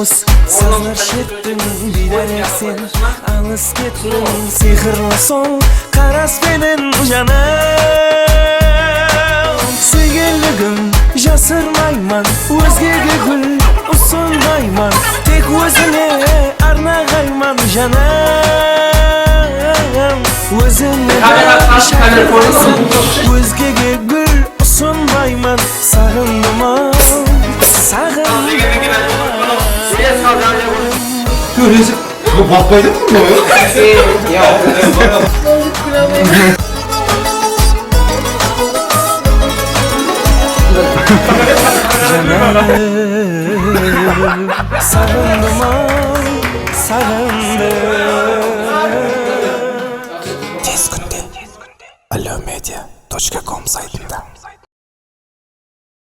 Avuz sazlar şettin bilerek sen Alız kettin sihirli sol Karas benim canım Sevgiligim jasırmayman Özgege gül usundayman Tek özüne arnagayman canım Özüne şarkısın Özgege gül usundayman Sağındım Sağındım Öyleyse patlaydın mı bu? Ya. Sağındım Tez günde alomedya.com saytında